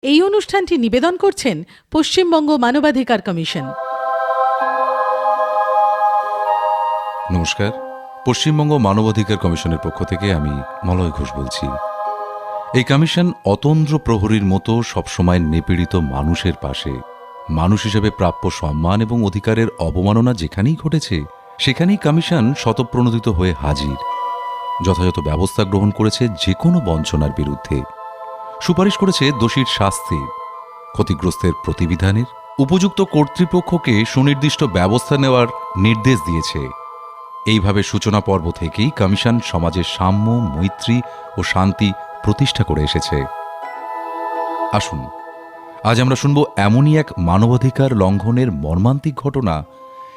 এই অনুষ্ঠানটি নিবেদন করছেন পশ্চিমবঙ্গ মানবাধিকার কমিশন। নমস্কার, পশ্চিমবঙ্গ মানবাধিকার কমিশনের পক্ষ থেকে আমি মলয় ঘোষ বলছি। এই কমিশন অতন্দ্র প্রহরীর মতো সবসময় নিপীড়িত মানুষের পাশে। মানুষ হিসেবে প্রাপ্য সম্মান এবং অধিকারের অবমাননা যেখানেই ঘটেছে সেখানেই কমিশন স্বতঃপ্রণোদিত হয়ে হাজির। যথাযথ ব্যবস্থা গ্রহণ করেছে যে কোনো বঞ্চনার বিরুদ্ধে, সুপারিশ করেছে দোষীর শাস্তির, ক্ষতিগ্রস্তের প্রতিবিধানের, উপযুক্ত কর্তৃপক্ষকে সুনির্দিষ্ট ব্যবস্থা নেওয়ার নির্দেশ দিয়েছে। এইভাবে সূচনা পর্ব থেকেই কমিশন সমাজে সাম্য, মৈত্রী ও শান্তি প্রতিষ্ঠা করে এসেছে। আসুন আজ আমরা শুনব এমনই এক মানবাধিকার লঙ্ঘনের মর্মান্তিক ঘটনা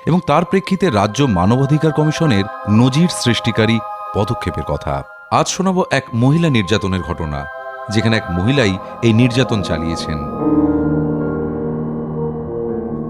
এবং তার প্রেক্ষিতে রাজ্য মানবাধিকার কমিশনের নজির সৃষ্টিকারী পদক্ষেপের কথা। আজ শোনাব এক মহিলা নির্যাতনের ঘটনা, যেখানে এক মহিলাই এই নির্যাতন চালিয়েছেন।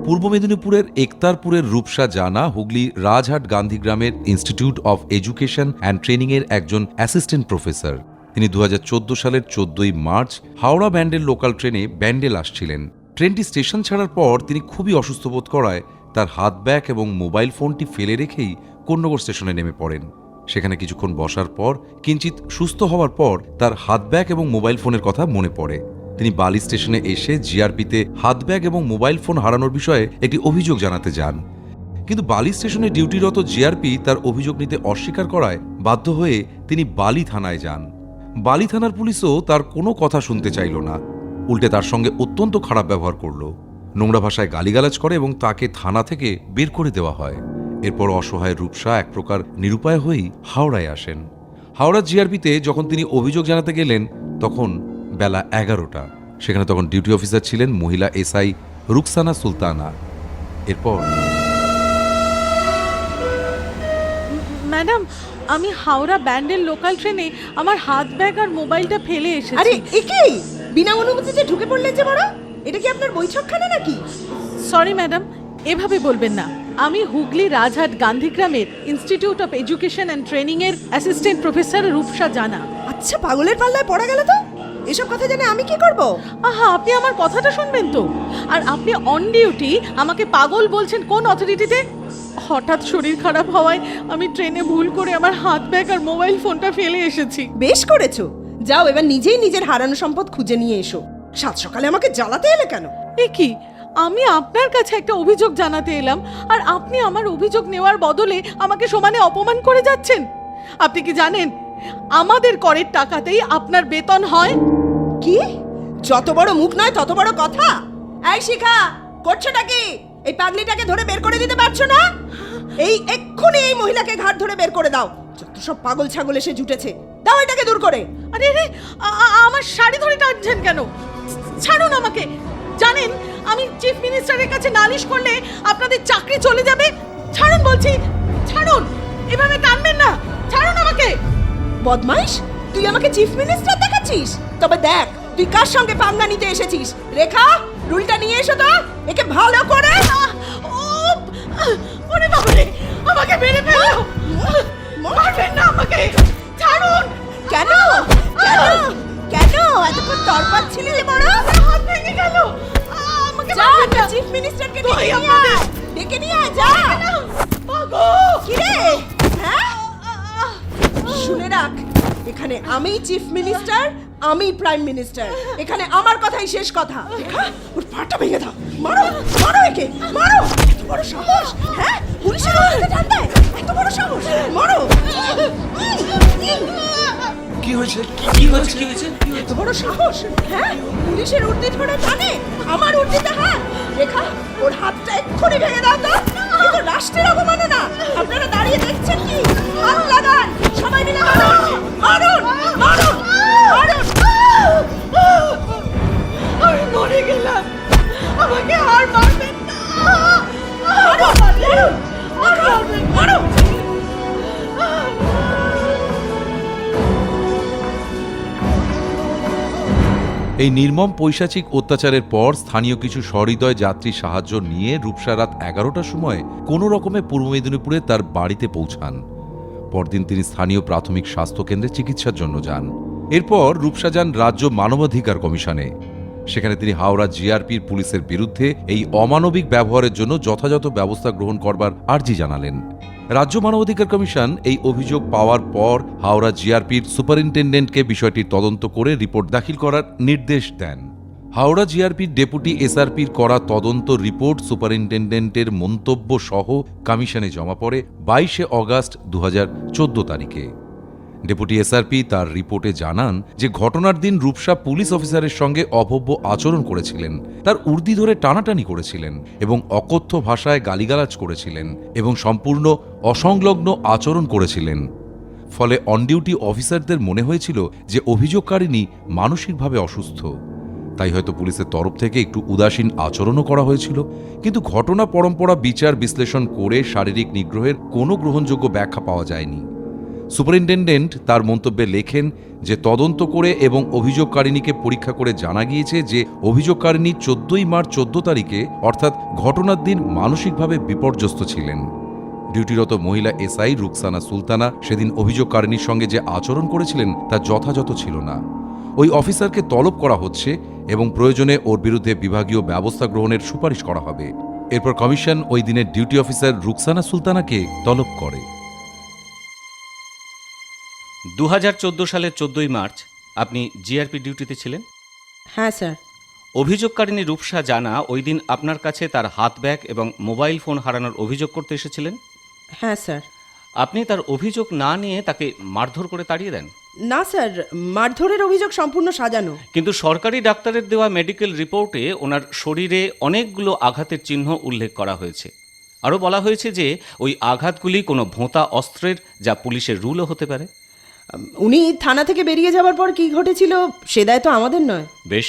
পূর্ব মেদিনীপুরের একতারপুরের রূপসা জানা হুগলি রাজহাট গান্ধীগ্রামের ইনস্টিটিউট অফ এডুকেশন অ্যান্ড ট্রেনিংয়ের একজন অ্যাসিস্ট্যান্ট প্রফেসর। তিনি 2014 সালের 14ই মার্চ হাওড়া ব্যান্ডেল লোকাল ট্রেনে ব্যান্ডেল আসছিলেন। ট্রেনটি স্টেশন ছাড়ার পর তিনি খুবই অসুস্থ বোধ করায় তার হাত ব্যাগ এবং মোবাইল ফোনটি ফেলে রেখেই কোন্নগর স্টেশনে নেমে পড়েন। সেখানে কিছুক্ষণ বসার পর কিঞ্চিত সুস্থ হওয়ার পর তার হাত ব্যাগ এবং মোবাইল ফোনের কথা মনে পড়ে। তিনি বালি স্টেশনে এসে জিআরপিতে হাত ব্যাগ এবং মোবাইল ফোন হারানোর বিষয়ে একটি অভিযোগ জানাতে যান, কিন্তু বালি স্টেশনে ডিউটিরত জিআরপি তার অভিযোগ নিতে অস্বীকার করায় বাধ্য হয়ে তিনি বালি থানায় যান। বালি থানার পুলিশও তার কোনো কথা শুনতে চাইল না, উল্টে তার সঙ্গে অত্যন্ত খারাপ ব্যবহার করল, নোংরা ভাষায় গালিগালাজ করে এবং তাকে থানা থেকে বের করে দেওয়া হয়। এরপর অসহায় রূপসা এক প্রকার নিরুপায় হয়েই হাওড়ায় আসেন। হাওড়া জিআরপিতে যখন তিনি অভিযোগ জানাতে গেলেন তখন বেলা 11টা। সেখানে তখন ডিউটি অফিসার ছিলেন মহিলা এসআই রুকসানা সুলতানা। এরপর ম্যাডাম, আমি হাওড়া ব্যান্ডেল লোকাল ট্রেনে আমার হাত ব্যাগ আর মোবাইলটা ফেলে এসেছি। আরে একি বিনা অনুমতিতে ঢুকে পড়লেন যে বড়, এটা কি আপনার বৈঠকখানা নাকি? সরি ম্যাডাম, এভাবে বলবেন না। আমি হুগলি রাজহাট গান্ধীগ্রামের ইনস্টিটিউট অফ এডুকেশন অ্যান্ড ট্রেনিংয়ের অ্যাসিস্ট্যান্ট প্রফেসর রূপসা জানা। আচ্ছা, পাগলের পাল্লায় পড়া গেল তো। এসব কথা জেনে আমি কি করব? আহা, আপনি আমার কথাটা শুনবেন তো। আর আপনি অন ডিউটি আমাকে পাগল বলছেন কোন অথরিটিতে? হঠাৎ শরীর খারাপ হওয়ায় আমি ট্রেনে ভুল করে আমার হাত ব্যাগ আর মোবাইল ফোনটা ফেলে এসেছি। বেশ করেছো, যাও এবার নিজেই নিজের হারানো সম্পদ খুঁজে নিয়ে এসো। সাত সকালে আমাকে জ্বালাতে এলে কেন? এ কি, আমি আপনার কাছে একটা অভিযোগ জানাতে এলাম আর আপনি আমার অভিযোগ নেওয়ার বদলে আমাকে সমানে অপমান করে যাচ্ছেন। আপনি কি জানেন আমাদের করের টাকাতেই আপনার বেতন হয়? কি? যত বড় মুখ নয় তত বড় কথা। এই শিখা, করছোটা কি? এই পাগলিটাকে ধরে বের করে দিতে পারছো না? এই এক্ষুনি এই মহিলাকে ঘাট ধরে বের করে দাও। যত সব পাগল ছাগল এসে জুটেছে, দাও এটাকে দূর করে। আরে রে, আমার শাড়ি ধরে টানছেন কেন? ছাড়ুন আমাকে। জানেন আমি চিফ মিনিস্টারের কাছে নালিশ করলে আপনাদের চাকরি চলে যাবে। ছাড়ুন বলছি, ছাড়ুন, এভাবে টানবেন না। ছাড়ুন আমাকে। বদমাইশ, তুই আমাকে চিফ মিনিস্টার দেখাচ্ছিস? তবে দেখ তুই কার সঙ্গে পাঙ্গা নিতে এসেছিস। রেখা, রুলটা নিয়ে এসো তো, একে ভালো করে। ওরে বাবা রে, আমাকে মেরে ফেলো। মারবেন না আমাকে, ছাড়ুন। কেন কেন কেন এতক্ষণ তরপাচ্ছিলি রে বড়? হাত ভেঙে গেল। আমাকে যা, মারবেন না। চিফ মিনিস্টারকে ভাই, ডেকে নিয়ে আয়, যা। মাগো। কি রে? হ্যাঁ, শুনে রাখ, এখানে আমি চিফ মিনিস্টার, আমি প্রাইম মিনিস্টার। এখানে আমার কথাই শেষ কথা। রেখা, ওর পাটা ভেঙে দাও। মারো মারো একে, মারো। এত বড় সাহস! হ্যাঁ, পুলিশের হাতে টান দেয়, এত বড় সাহস! মারো। কি হয়েছে? কি হয়েছে? কি হয়েছে? এত বড় সাহস! হ্যাঁ, পুলিশের উর্দি ধরে টানে, আমার উর্দিতে হাত। রেখা, ওর হাতটা এক্ষুনি ভেঙে দাও তো। এ তো রাষ্ট্রের অবমাননা। আপনারা দাঁড়িয়ে দেখছেন কি? আরো লাগান, সবাই মিলে মারুন, মারুন, মারুন, মারুন। আমি মরে গেলাম, আমাকে আর মারবেন না। মারুন, মারুন, মারুন, মারুন। এই নির্মম পৈশাচিক অত্যাচারের পর স্থানীয় কিছু সহৃদয় যাত্রী সাহায্য নিয়ে রূপসা রাত 11টার সময় কোনো রকমে পূর্ব মেদিনীপুরে তার বাড়িতে পৌঁছান। পরদিন তিনি স্থানীয় প্রাথমিক স্বাস্থ্যকেন্দ্রে চিকিৎসার জন্য যান। এরপর রূপসা যান রাজ্য মানবাধিকার কমিশনে। সেখানে তিনি হাওড়া জিআরপির পুলিশের বিরুদ্ধে এই অমানবিক ব্যবহারের জন্য যথাযথ ব্যবস্থা গ্রহণ করবার আর্জি জানালেন। রাজ্য মানবাধিকার কমিশন এই অভিযোগ পাওয়ার পর হাওড়া জিআরপির সুপারিনটেন্ডেন্টকে বিষয়টির তদন্ত করে রিপোর্ট দাখিল করার নির্দেশ দেন। হাওড়া জিআরপির ডেপুটি এসআরপির করা তদন্ত রিপোর্ট সুপারিনটেন্ডেন্টের মন্তব্য সহ কমিশনে জমা পড়ে 22 অগাস্ট 2014 তারিখে। ডেপুটি এসআরপি তার রিপোর্টে জানান যে ঘটনার দিন রূপসা পুলিশ অফিসারের সঙ্গে অভব্য আচরণ করেছিলেন, তার উর্দি ধরে টানাটানি করেছিলেন এবং অকথ্য ভাষায় গালিগালাজ করেছিলেন এবং সম্পূর্ণ অসংলগ্ন আচরণ করেছিলেন। ফলে অন ডিউটি অফিসারদের মনে হয়েছিল যে অভিযোগকারিণী মানসিকভাবে অসুস্থ, তাই হয়তো পুলিশের তরফ থেকে একটু উদাসীন আচরণও করা হয়েছিল। কিন্তু ঘটনা পরম্পরা বিচার বিশ্লেষণ করে শারীরিক নিগ্রহের কোনো গ্রহণযোগ্য ব্যাখ্যা পাওয়া যায়নি। সুপারিনটেন্ডেন্ট তার মন্তব্যে লেখেন যে তদন্ত করে এবং অভিযোগকারিণীকে পরীক্ষা করে জানা গিয়েছে যে অভিযোগকারিণী 14 মার্চ 14 তারিখে অর্থাৎ ঘটনার দিন মানসিকভাবে বিপর্যস্ত ছিলেন। ডিউটিরত মহিলা এসআই রুকসানা সুলতানা সেদিন অভিযোগকারিণীর সঙ্গে যে আচরণ করেছিলেন তা যথাযথ ছিল না। ওই অফিসারকে তলব করা হচ্ছে এবং প্রয়োজনে ওর বিরুদ্ধে বিভাগীয় ব্যবস্থা গ্রহণের সুপারিশ করা হবে। এরপর কমিশন ওই দিনের ডিউটি অফিসার রুকসানা সুলতানাকে তলব করে। 2014 সালের 14 মার্চ আপনি জিআরপি ডিউটিতে ছিলেন। হ্যাঁ স্যার। অভিযোগকারিণী রূপসা জানা ওই দিন আপনার কাছে তার হাত ব্যাগ এবং মোবাইল ফোন হারানোর অভিযোগ করতে এসেছিলেন। হ্যাঁ স্যার। আপনি তার অভিযোগ না নিয়ে তাকে মারধর করে তাড়িয়ে দেন। না স্যার, মারধরের অভিযোগ সম্পূর্ণ সাজানো। কিন্তু সরকারি ডাক্তারের দেওয়া মেডিকেল রিপোর্টে ওনার শরীরে অনেকগুলো আঘাতের চিহ্ন উল্লেখ করা হয়েছে। আরও বলা হয়েছে যে ওই আঘাতগুলি কোনো ভোঁতা অস্ত্রের, যা পুলিশের রুলও হতে পারে। উনি থানা থেকে বেরিয়ে যাওয়ার পর কি ঘটেছিল সে দায় তো আমাদের নয়। বেশ,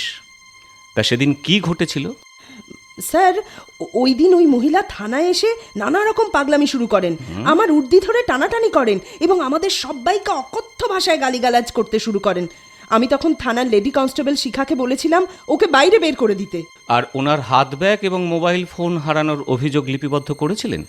তা সেদিন কি ঘটেছিল? স্যার, ওই দিন ওই মহিলা থানায় এসে নানা রকম পাগলামি শুরু করেন, আমার উর্দি ধরে টানাটানি করেন এবং আমাদের সবাইকে অকথ্য ভাষায় গালিগালাজ করতে শুরু করেন। আমি তখন থানার লেডি কনস্টেবল শিখাকে বলেছিলাম ওকে বাইরে বের করে দিতে। আর ওনার হাত ব্যাগ এবং মোবাইল ফোন হারানোর অভিযোগ লিপিবদ্ধ করেছিলেন?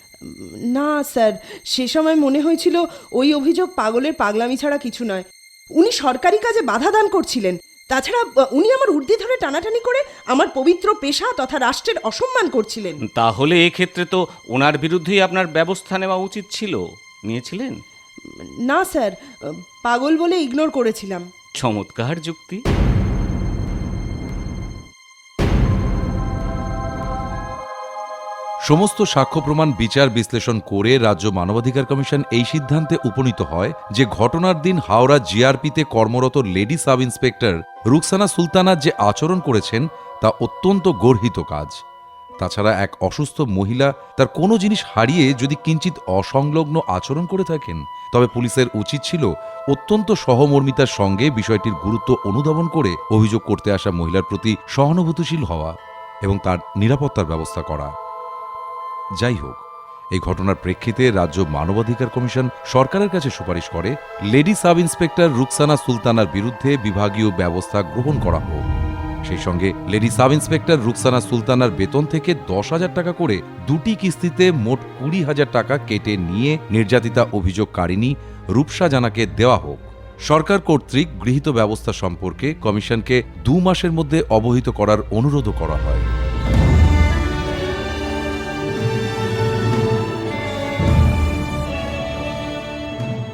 না স্যার, সে সময় মনে হয়েছিল ওই অভিযোগ পাগলের পাগলামি ছাড়া কিছু নয়। উনি সরকারি কাজে বাধা দান করছিলেন। তাছাড়া উনি আমার উর্দি ধরে টানাটানি করে আমার পবিত্র পেশা তথা রাষ্ট্রের অসম্মান করছিলেন। তাহলে এক্ষেত্রে তো ওনার বিরুদ্ধেই আপনার ব্যবস্থা নেওয়া উচিত ছিল। নিয়েছিলেন? না স্যার, পাগল বলে ইগনোর করেছিলাম। চমৎকার যুক্তি। সমস্ত সাক্ষ্য প্রমাণ বিচার বিশ্লেষণ করে রাজ্য মানবাধিকার কমিশন এই সিদ্ধান্তে উপনীত হয় যে ঘটনার দিন হাওড়া জিআরপিতে কর্মরত lady sub inspector Rukhsana Sultana যে আচরণ করেছেন তা অত্যন্ত গর্হিত কাজ। তাছাড়া এক অসুস্থ মহিলা তার কোনো জিনিস হারিয়ে যদি কিঞ্চিত অসংলগ্ন আচরণ করে থাকেন, তবে পুলিশের উচিত ছিল অত্যন্ত সহমর্মিতার সঙ্গে বিষয়টির গুরুত্ব অনুধাবন করে অভিযোগ করতে আসা মহিলার প্রতি সহানুভূতিশীল হওয়া এবং তার নিরাপত্তার ব্যবস্থা করা। যাই হোক, এই ঘটনার প্রেক্ষিতে রাজ্য মানবাধিকার কমিশন সরকারের কাছে সুপারিশ করে লেডি সাব ইন্সপেক্টর রুকসানা সুলতানার বিরুদ্ধে বিভাগীয় ব্যবস্থা গ্রহণ করা হোক। সেই সঙ্গে লেডি সাব ইন্সপেক্টর রুকসানা সুলতানার বেতন থেকে 10,000 টাকা করে দুটি কিস্তিতে মোট 20,000 টাকা কেটে নিয়ে নির্যাতিতা অভিযোগকারিণী রূপসা জানাকে দেওয়া হোক। সরকার কর্তৃক গৃহীত ব্যবস্থা সম্পর্কে কমিশনকে 2 মাসের মধ্যে অবহিত করার অনুরোধও করা হয়।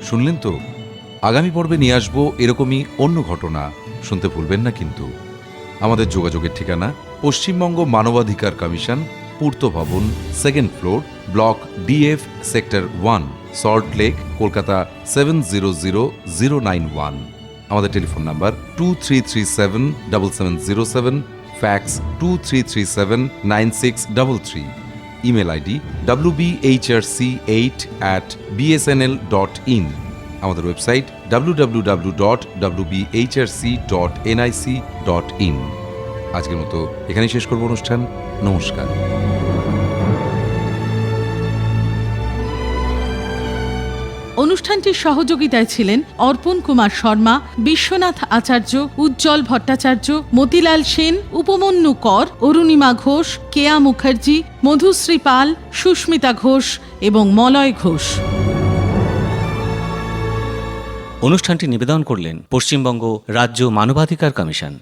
শুনলেন তো, আগামী পর্বে নিয়ে আসবো এরকমই অন্য ঘটনা। শুনতে ভুলবেন না কিন্তু। আমাদের যোগাযোগের ঠিকানা পশ্চিমবঙ্গ মানবাধিকার commission, Purta Bhavan, 2nd floor, block DF, sector 1, Salt Lake, Kolkata 700091। আমাদের telephone number 23377707, fax 23379633, email ID wbhrc8@bsnl.in, আমাদের ওয়েবসাইট www.wbhrc.nic.in। আজকের মতো এখানেই শেষ করব অনুষ্ঠান। নমস্কার। অনুষ্ঠানটির সহযোগিতায় ছিলেন অর্পণ কুমার শর্মা, বিশ্বনাথ আচার্য, উজ্জ্বল ভট্টাচার্য, মতিলাল সেন, উপমন্যু কর, অরুণিমা ঘোষ, কেয়া মুখার্জি, মধুশ্রী পাল, সুস্মিতা ঘোষ এবং মলয় ঘোষ। অনুষ্ঠানটি নিবেদন করলেন পশ্চিমবঙ্গ রাজ্য মানবাধিকার কমিশন।